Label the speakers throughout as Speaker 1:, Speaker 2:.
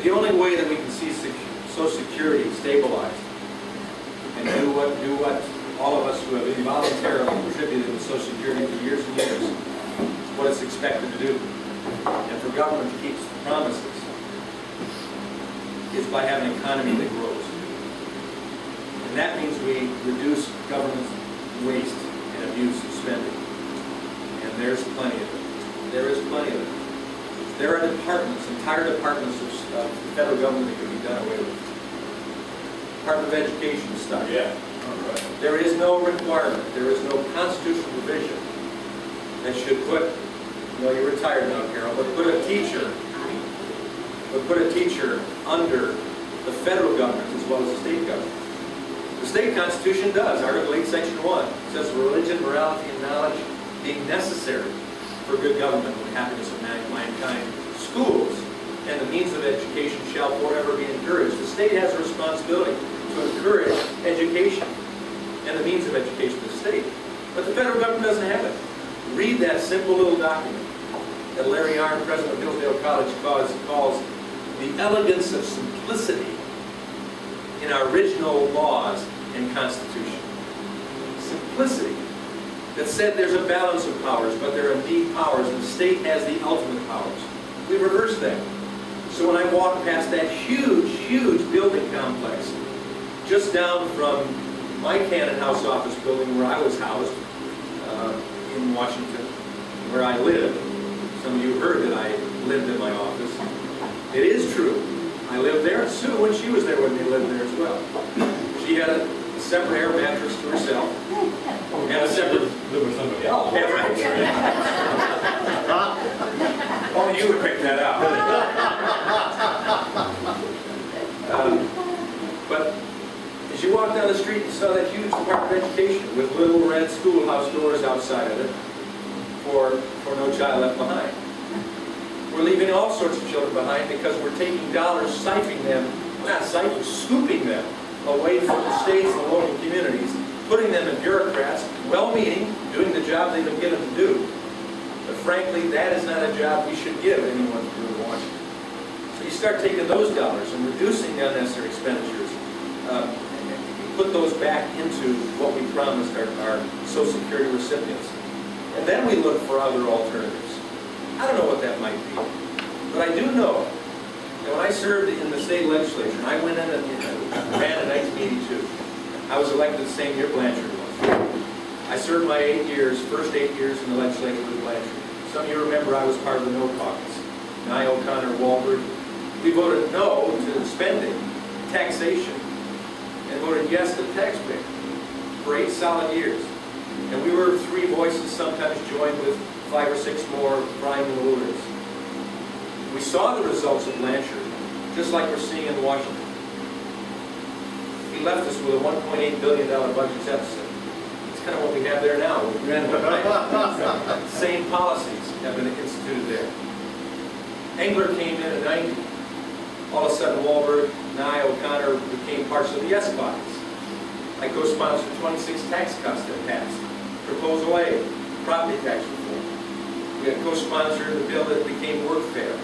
Speaker 1: The only way that we can see Social Security stabilized and do what all of us who have involuntarily contributed to Social Security for years and years, what it's expected to do, and for government to keep its promises, is by having an economy that grows. And that means we reduce government waste and abuse of spending. And there's plenty of it. There is plenty of it. There are departments, entire departments of the federal government that could be done away with. Department of Education stuff. Yeah. Right. There is no requirement, there is no constitutional provision that should put, you're retired now, Carol, but put a teacher under the federal government as well as the state government. The state constitution does. Article 8, Section 1 says religion, morality, and knowledge being necessary for good government and the happiness of mankind. Schools and the means of education shall forever be encouraged. The state has a responsibility to encourage education and the means of education of the state. But the federal government doesn't have it. Read that simple little document that Larry Arnn, president of Hillsdale College, calls the elegance of simplicity in our original laws and constitution. Simplicity. That said there's a balance of powers, but there are indeed powers, and the state has the ultimate powers. We reversed that. So when I walk past that huge, huge building complex, just down from my Cannon House office building where I was housed in Washington, where I live. Some of you heard that I lived in my office. It is true. I lived there, and Sue, when she was there with me, lived there as well. She had a separate air mattress to herself. And a separate...
Speaker 2: Live with somebody else.
Speaker 1: Yeah, right. Only you would pick that out. But as you walk down the street, you saw that huge Department of Education with little red schoolhouse doors outside of it for no child left behind. We're leaving all sorts of children behind because we're taking dollars, siphoning them, not siphoning, scooping them away from the states and the local communities, putting them in bureaucrats, well-meaning, doing the job they've been given to do. But frankly, that is not a job we should give anyone to do in Washington. So you start taking those dollars and reducing the unnecessary expenditures, and you put those back into what we promised our Social Security recipients. And then we look for other alternatives. I don't know what that might be, but I do know that when I served in the state legislature, and I went in and ran in 1982, I was elected the same year Blanchard was. I served my 8 years, first 8 years in the legislature with Blanchard. Some of you remember I was part of the No Caucus. Nye O'Connor, Walberg. We voted no to spending, taxation, and voted yes to the taxpayer for 8 solid years. And we were 3 voices, sometimes joined with 5 or 6 more prime rulers. We saw the results of Blanchard, just like we're seeing in Washington. He left us with a $1.8 billion budget deficit. It's kind of what we have there now. Same policies have been instituted there. Engler came in 90. All of a sudden, Walberg, Nye, O'Connor became parts of the Yes Caucus. I co-sponsored 26 tax cuts that passed. Proposal A, property tax reform. We had co-sponsored the bill that became workfare.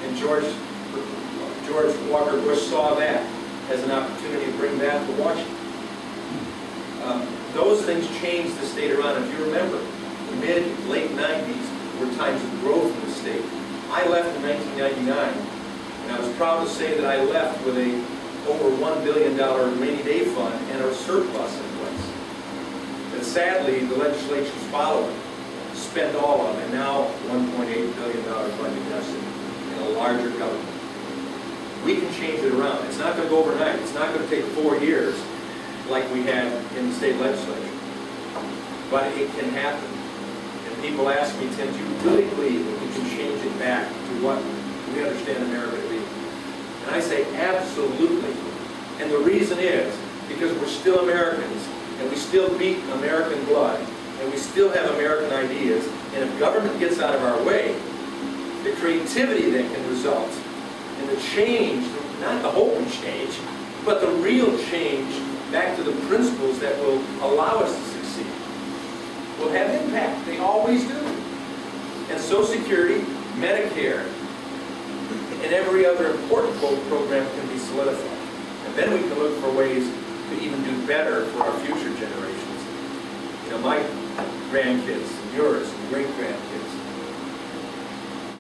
Speaker 1: And George Walker Bush saw that as an opportunity to bring that to Washington. Those things changed the state around. If you remember, the mid-late 90s were times of growth in the state. I left in 1999, and I was proud to say that I left with a over $1 billion rainy day fund and a surplus in place. But sadly, the legislature's following spent all of it, and now $1.8 billion budget deficit in a larger government. We can change it around. It's not going to go overnight. It's not going to take 4 years like we had in the state legislature. But it can happen. And people ask me, Tim, do you really believe that we can change it back to what we understand America to be? And I say absolutely. And the reason is because we're still Americans, and we still beat American blood, and we still have American ideas. And if government gets out of our way, the creativity that can result and the change, not the hope and change, but the real change back to the principles that will allow us to succeed, will have impact. They always do. And Social Security, Medicare, and every other important program can be solidified. And then we can look for ways to even do better for our future generations. You know, my grandkids, yours, great-grandkids,